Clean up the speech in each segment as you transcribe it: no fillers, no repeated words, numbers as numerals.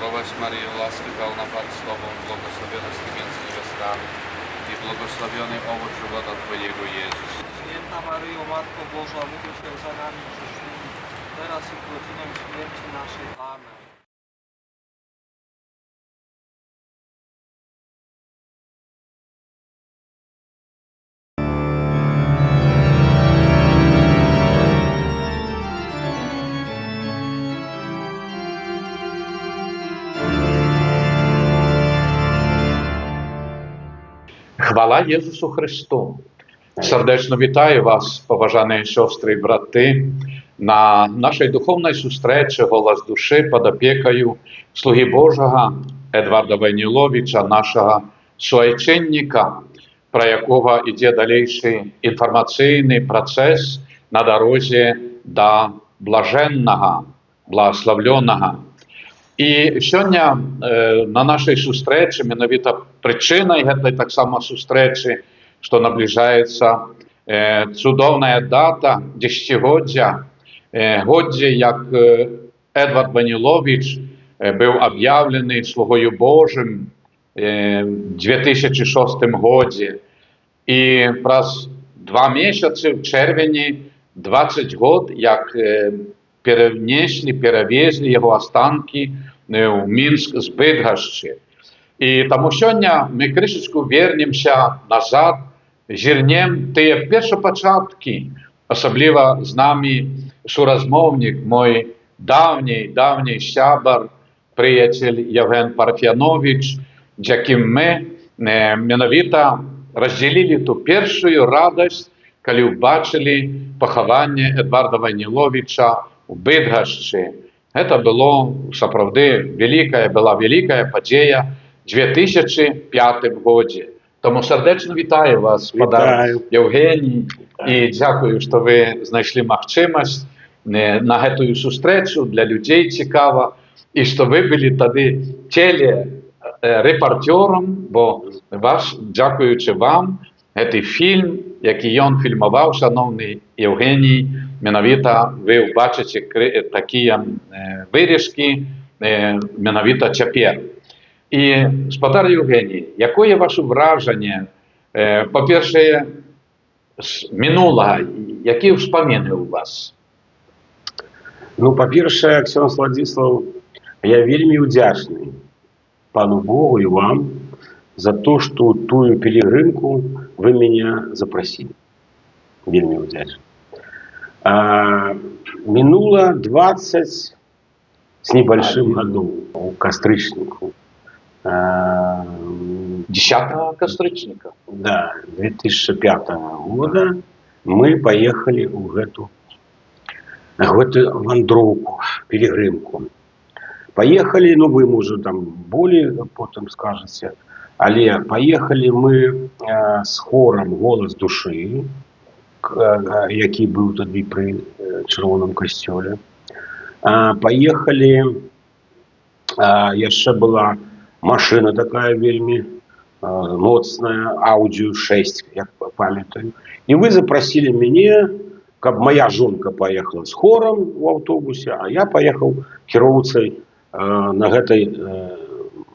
Zdrowaś Maryjo, łaski pełna Pan z Tobą, błogosławionaś Ty między niewiastami i błogosławiony owoc żywota Twojego, Jezus. Święta Maryjo, Matko Boża, módl się za nami grzesznymi, teraz i w godzinę śmierci naszej. Amen. Хвала Єсусу Христу! Сердечно вітаю вас, поважані сестри і брати, на нашій духовній зустрічі «Голос душі» під опікою слуги Божого Едварда Войніловича, нашого суайчинника, про якого йде дальніший інформаційний процес на дорозі до блаженного, благословленного. І сьогодні на нашій зустрічі, менавіта причиною гэтай таксама зустрічі, што наближаецца цудоўная дата, дзесяцігоддзя, годдзе, як Эдвард Войнілович быў аб'яўлены слугою Божым в 2006 годзе. І праз 2 месяцы в чэрвені 20 год, як перавезлі яго астанкі ў Мінск з Быдгашчы. І таму сёння мы крышачку вернемся назад, зірнем тыя першапачаткі, асабліва з намі суразмоўнік, мой давні сябар, прыяцель Євген Парфянович, з якім мы менавіта раздзялілі ту першую радасць, калі ўбачылі пахаванне Эдварда Войніловича у Быдгашчы. Гэта было сапраўды была вялікая падзея 2005 годзе. Тому сардэчна вітаю вас, спадар Євгеній, і дзякую, што вы знайшлі магчымасць на гэтую сустрэчу, для людзей цікава, і што вы былі тады телерэпарцёрам, бо дзякуючы вам, гэты фільм, які ён фільмаваў, шановны Євгеній, менавіта вы ўбачыце такія вырежкі менавіта цяпер. І, спадар Євгеній, якое ваше вражанне, па-першае, з мінулага, якія ўспаміны ў вас? Ну, па-першае, ксёндз Владзіслаў, я вельмі ўдзячны пану Богу і вам за то, што тую пілігрымку вы мяне запрасілі. Вельмі ўдзячны. Мінула 20 с небольшим годов у кастрычніку. 10 кастрычніка? Да, 2005 года мы поехали в гэту вандроўку, пілігрымку. Поехали, ну вы, может, там более потом скажете, але поехали мы с хором «Голос души», які быў тады пры чырвоным касцёле. Поехали, яшчэ была машина такая вельмі моцная, Audi 6, як памятаю. І вы запросили мяне, каб моя жонка поехала с хором в автобусе, а я поехал кіроўцай на гэтай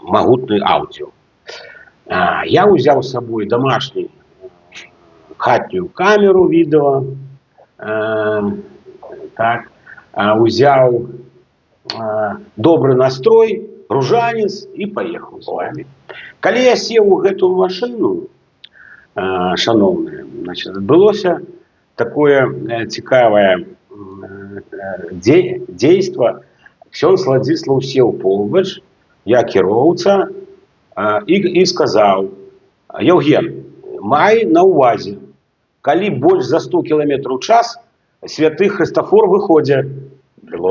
магутнай Audi. Я взял с собой домашний хатнюю камеру відео, взял добрый настрой, ружанец и поехал с вами. Калі я сеў у гэту машину, шановная, значит, адбылося такое цікавае дзейство. Ксёндз Владзіслаў сеў побач, я кіроўца, і сказаў: Євген, май на увазе, калі больш за 100 км в час, святы Христофор выходзя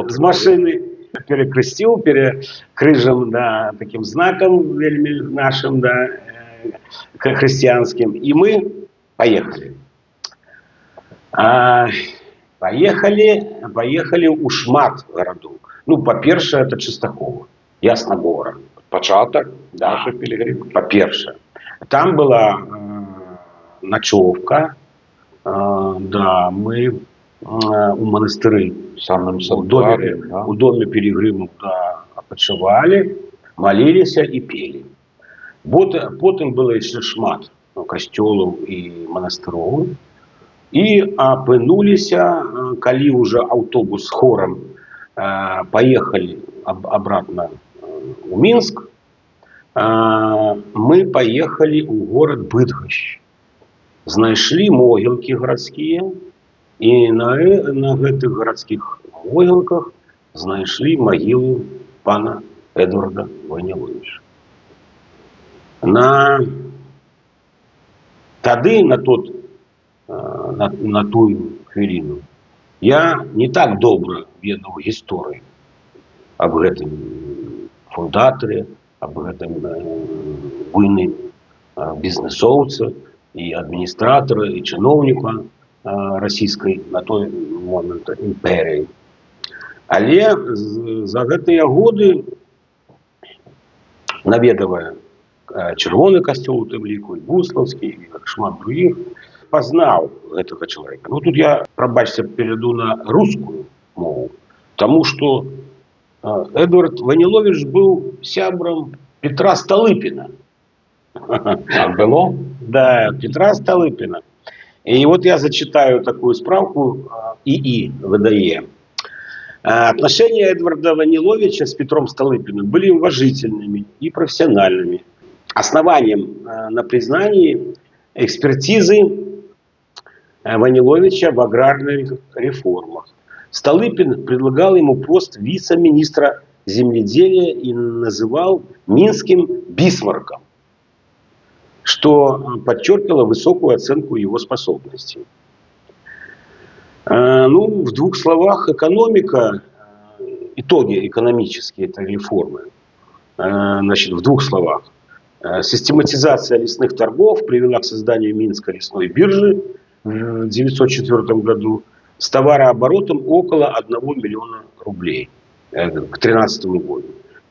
з машины, перекрестил крыжем, да, таким знаком вельми нашим, да, христианским, и мы поехали. Поехали у шмат городов. Ну, по-перше, это Чистакова, Ясногора. Початок да, по-перше. Там была ночевка, да, мы у монастыры, у доме пілігримів, да, почували. молились и пели. Потом было еще шмат костелов и монастыров. И апынулися, калі уже автобус с хором поехали обратно в Минск, мы поехали в город Быдгощ. Знайшли могилки городские, и на этих городских могилках знайшли могилу пана Эдварда Ваніловича. Тады, на ту хвилину, я не так добра ведаў гісторыю аб гэтым фундатары, аб гэтым буйным бізнесоўцы і адміністратара, і чыноўніка расійскай на той момент імперыі. Але за гэтыя годы, наведавая Чырвоны касцёл у тым ліку, і Буслаўскі, і шмат другіх, пазнаў гэтага чалавека. Ну тут я, прабачце, перейду на рускую мову, тому что Эдвард Ванілович был сябром Петра Столыпина. Так было? Да, Петра Столыпина. И вот я зачитаю такую справку ИИ выдае. Отношения Эдварда Ваніловича с Петром Столыпиным были уважительными и профессиональными. Основанием на признании экспертизы Ваніловича в аграрных реформах. Столыпин предлагал ему пост вице-министра земледелия и называл Минским Бисмарком, что подчеркивало высокую оценку его способностей. Ну, в двух словах, экономика, итоги экономические этой реформы. Значит, в двух словах. Систематизация лесных торгов привела к созданию Минской лесной биржи в 1904 году с товарооборотом около 1 миллиона рублей к 2013 году.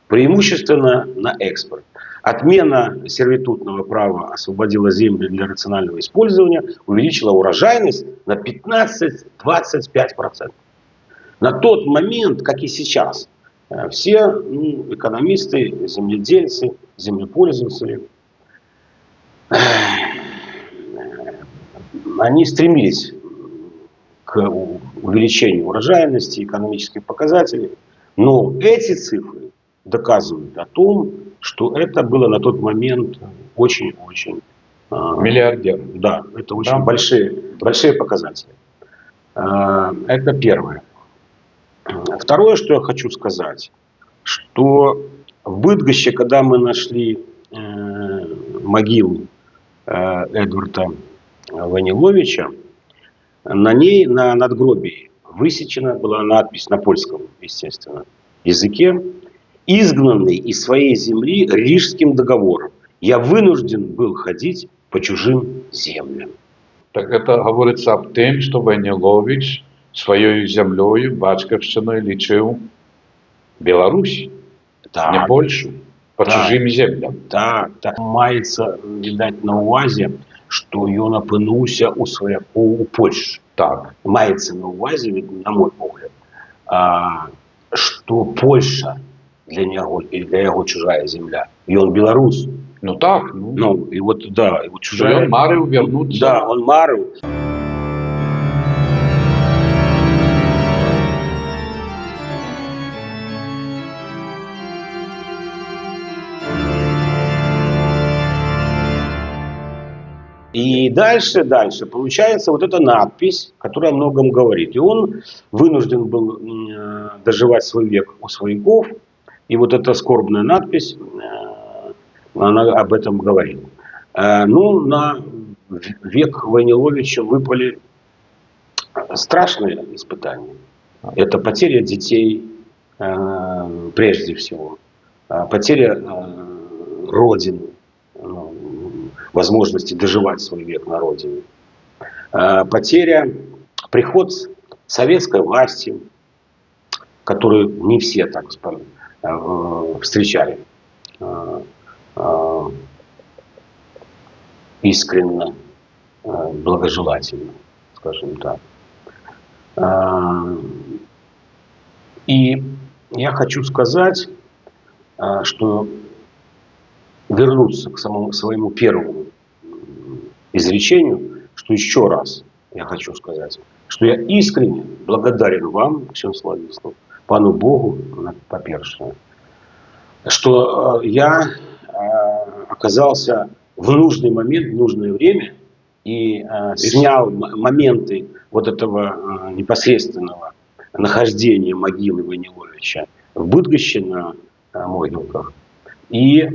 Преимущественно на экспорт. Отмена сервитутного права освободила земли для рационального использования, увеличила урожайность на 15-25%. На тот момент, как и сейчас, все экономисты, земледельцы, землепользователи, они стремились к увеличению урожайности, экономических показателей, но эти цифры доказывают о том, что это было на тот момент очень-очень... Миллиардер. Да, это очень большие показатели. Это первое. Второе, что я хочу сказать, что в Быдгоще, когда мы нашли могилу Эдварда Ваніловича, на ней, на надгробии, высечена была надпись на польском, естественно, языке: «Изгнанный из своей земли Рижским договором, я вынужден был ходить по чужим землям». Так это говорится об том, что Ванілович своей землей, батьковщиной лечил Беларусь, Так. не Польшу, по Так. чужим землям. Так, так. Маецца, відаць, на ўвазе, што ён апынуўся ў сваякоў у Польшчы. Так. Маецца на ўвазе, на мой погляд, што Польша для него и для яго чужая земля. Ён беларус. Ну так, Ну, и вот, да, и вот что чужая... он марил вернуться. Да, он марил. И дальше получается вот эта надпись, которая о многом говорит. И он вынужден был доживать свой век у свояков. И вот эта скорбная надпись, она об этом говорит. Ну, на век Ваніловича выпали страшные испытания. Это потеря детей, прежде всего. Потеря родины. Возможности доживать свой век на родине. Потеря, приход советской власти, которую не все так встречали искренне, благожелательно, скажем так. И я хочу сказать, что вернуться к самому своему первому изречению, что еще раз я хочу сказать, что я искренне благодарен вам, Максим Славислав, пану Богу, по-перше, что я оказался в нужный момент, в нужное время и снял моменты вот этого непосредственного нахождения могилы Войниловича в Быдгоще на могилках и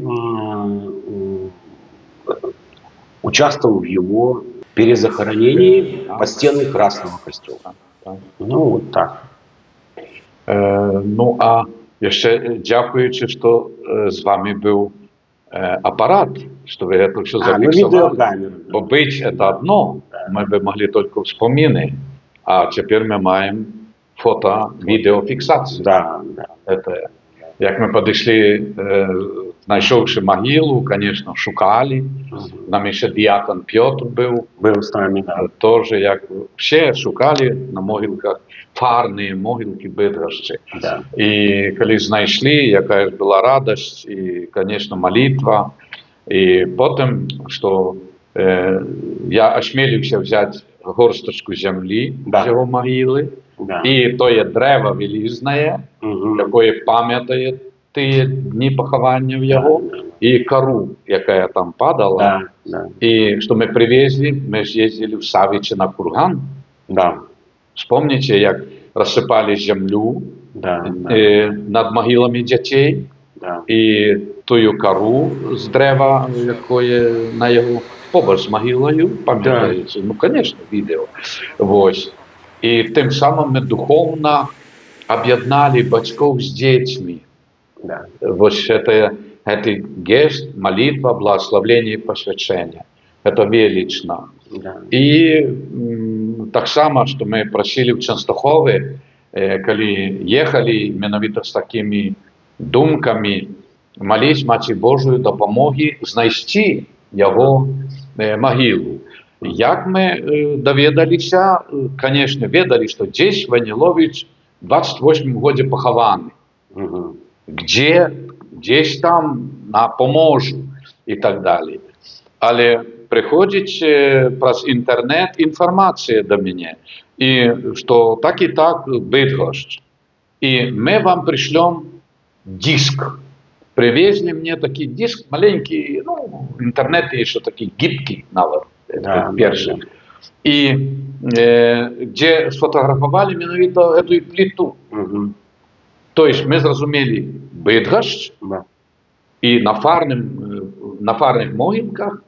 участвовал в его перезахоронении под стеной Красного костела. Ну, вот так. Ну, а jeszcze дякуючи, що з вами був аппарат, что вы это все Ну, зафиксовали. видеокамера. Бо быть это одно, мы бы могли только вспомины, а теперь мы маем фото-відеофіксацію. Да, да. Это, як ми підійшли, знайшовши могилу, конечно, шукали. Нам ще діакон Петр був. Был с нами, да. Тоже, як ще шукали на могилках, фарні могилки Бидгощі. Да. І коли знайшли, яка ж була радість, і, звісно, молитва. І потім, що я осмілився взяти горсточку землі Да. з його могили, Да. і то є дерево велізне, Мгм. яке пам'ятає ті дні поховання в його, і кору, яка там падала. Да, да, И что мы привезли, мы же ездили в Савичи на курган. да, Вспомните, як розсипали землю да, над могилами дітей, да. і тую кору з дерева, якої на його побач з могилою, пам'ятаєте? Ну, звісно, відео. Ось. І тим самим ми духовно об'єднали батьків з дітьми. Да. Вот это гест, молитва, благословление и посвящение. Это велично. Да. И так само, что мы просили в Częstochowie, коли ехали, менавіта з такими думками, молись Матері Божої допомоги знайти його могилу. Як ми довідалися, конечно, ведали, що здесь Войнилович в 28 году похований. Мгм. Где, десь там на Поможу і так далі. Але приходить через інтернет інформація до мене, і що так і так Бидгощ. І ми вам пришлем диск. Привезли мне такий диск маленький, ну, в интернете еще такий гибкий, навіть, Да, перший. І де сфотографували менавіта эту плиту. Мгм. То есть мы зрозумели Бидгощ, Да. і на фарних могилках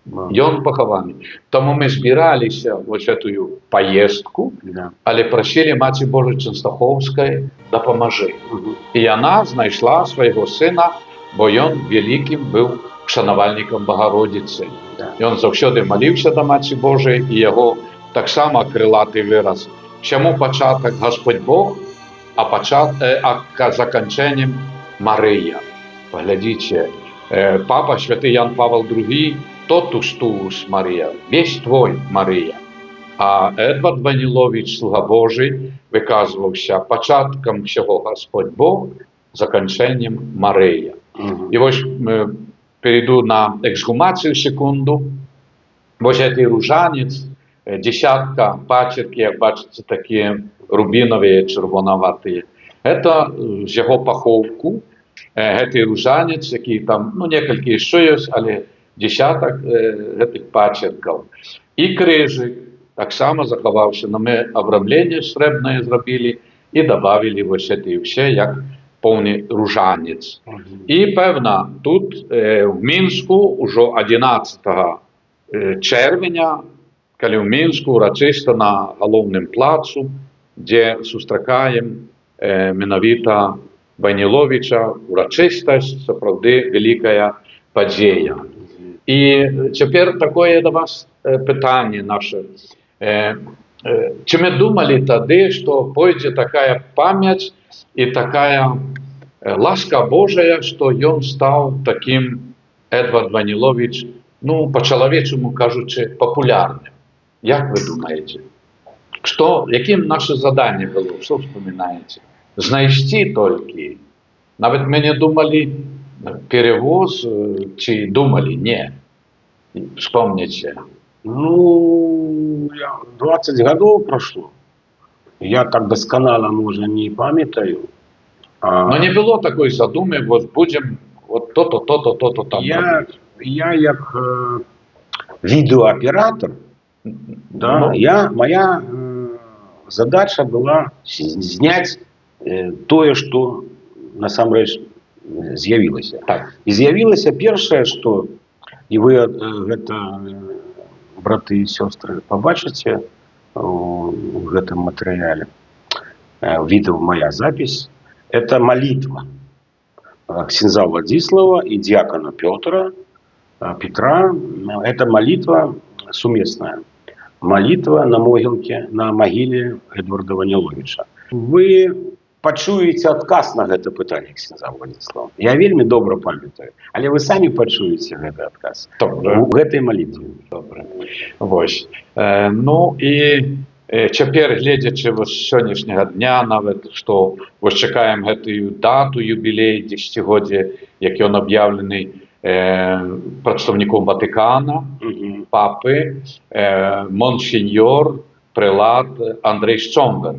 Да. ён похований. Тому ми збиралися в цю поїздку, Да. але просили Матері Божої Częstochowskiej допоможи. Мгм. І вона знайшла свого сина, бо він великим був шанувальником Богородиці. Да. І він завжди молився до Матері Божої, і його так само крилатий вираз. Чому початок Господь Бог, а закінченням Марія. Поглядите, папа святий Ян Павел II, тотус туус Марія, весь твой Марія. А Едвард Войнилович, слуга Божий, виказувався початком всього Господь Бог, закінченням Марія. Мгм. І ось перейду на ексгумацію секунду. Ось цей ружанець, десятка пачерки, як бачите, такі рубінові, червоноваті. Це з його поховку. Цей ружанець, який там, ну, некілька ще є, але десяток цих пачерків. І крижик так само заховався. Но ми обрамлення сребне зробили і додали ось це все, як повний ружанець. Мгм. І, певно, тут в Мінську уже 11 червня, коли в Мінську урочисто на головному плацу, де зустрічаємо менавіта Войниловича, урочистость, справді велика подія. І тепер таке до вас питання наше. Чи ми думали тоді, що пойде така пам'ять і така ласка Божия, що він став таким, Едвард Войнилович, ну, по-чоловічому кажучи, популярним? Як ви думаєте? Яким наше завдання було? Що вспоминаєте? Знайти тільки Навіть ми не думали перевоз, чи думали, не. Вспомните. Ну, 20 годов прошло. Я так досконало, може, не пам'ятаю. Но не было такой задумы, вот будем вот то-то, то-то, то-то там робити. Я як відеооператор, да, Ну, моя задача была зняць тое, што насамрэч з'явілася. так. І з'явілася першае, што і вы гэта, браты і сёстры, пабачыце у гэтым матэрыяле, відэо моя запись, это молитва ксенза Владислава и диакона Петра, Петра. Это молитва сумесная. Молитва на могиле Эдварда Ваніловича. Вы пачуеце адказ на гэта пытанне ксенза Владислава. Я вельмі добра памятаю, але вы самі пачуеце гэты адказ у гэтай молитве. Добре. Вось. Ну і цяпер, гледзячы вось сённяшняга дня, нават што вось чакаем гэтую дату юбілей 10-годдзя, як ён аб'яўлены прадстаўніком Ватыкана, папы, монсеньор, прэлат Андрэй Шчомбер,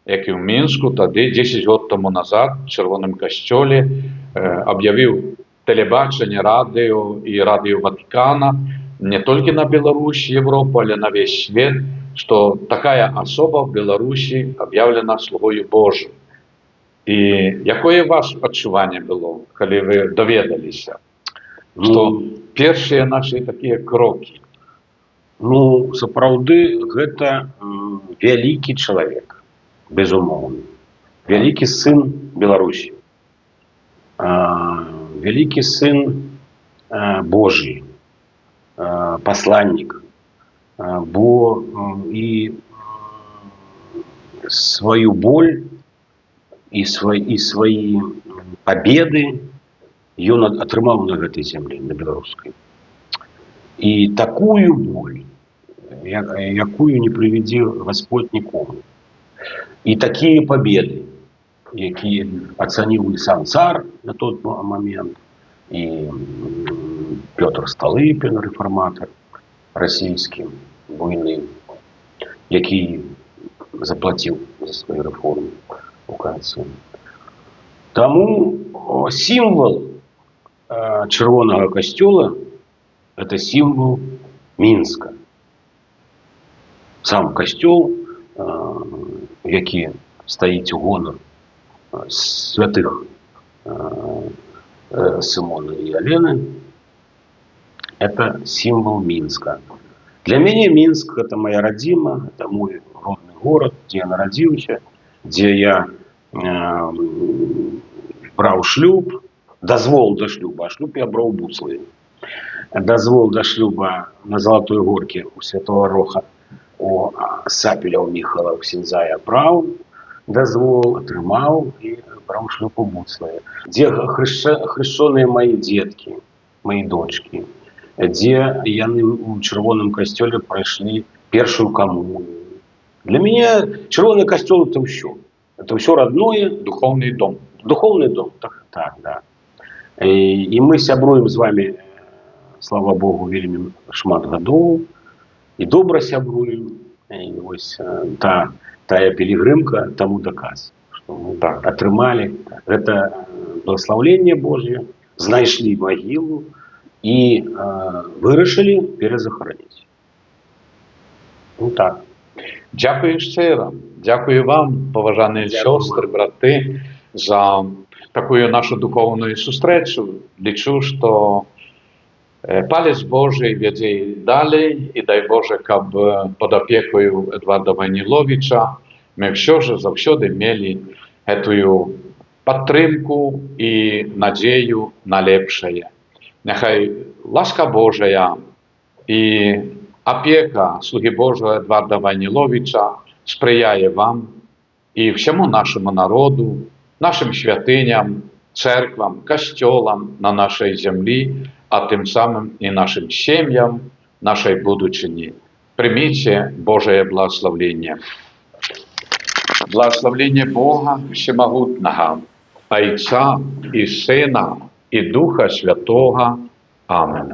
які ў Мінску тады 10 год таму назад у Чырвоным касцёле аб'явіў тэлебачанне, радыё і радыё Ватыкана не толькі на Беларусь, Европу, але на весь свет, што такая асоба в Беларусі аб'яўлена слугою Божым. І якое ваше адчуванне было, калі вы даведаліся, што першыя нашы такія крокі? Ну, сапраўды, гэта вялікі чалавек, безумоўна. Вялікі сын Беларусі. Вялікі сын Божий, пасланнік. Бо і сваю боль і свае пабеды ён атрымаў на гэтай зямлі, на беларускай. І такую боль, якую не прывядзе Господь нікому. І такія пабеды, якія ацаніў і сам цар на тот момент, і Пётр Сталыпін, рэфарматар расійскі, буйны, які заплаціў за сваю рэформу у канцы. Таму сімвал Чырвонага касцёла – это сімвал Мінска. Сам касцёл, які стаіць у гонар святых Сымона і Алены, это символ Минска. Для меня Минск – это моя родима, это мой родный город, где я народился, где я брал шлюб, дозвол до шлюба, а шлюб я брал в Буславе. Дозвол до шлюба на Золотой Горке у Святого Роха, у Сапеля, у Михала, у ксенза я брал дозвол, атрымаў и брал шлюб у Буславе. Где хрещенные мои детки, мои дочки, где яны у Чырвоным касцёле прайшлі першую камунію. Для меня Чырвоны касцёл – это все. Это все родное. Духовный дом. Духовный дом, так, да. И мы сябруем с вами, слава Богу, вельмі шмат гадоў. И добра сябруем. И вось тая пилигримка тому доказ, что мы атрымалі это благословение Божье, знайшлі могилу и вырашылі перезахоронить. Ну так. Дякую щиро. Дякую вам, поважані сестри, брати, за такую нашу духовную сустрэчу. Лічу, што палец Божий вядзе далей, і дай Боже, каб под опекою Эдварда Ваніловича мы все же заўсёды мелі гэтую падтрымку і надзею на лепшае. Няхай ласка Божая і опека слуги Божого Эдварда Ваніловича сприяє вам і всьому нашому народу, нашим святиням, церквам, костьолам на нашій землі, а тим самим і нашим сім'ям, нашій будучині. Прийміть Божє благословення. Благословення Бога Всемогутнього, Отця і Сина, і Духа Святого. Амен.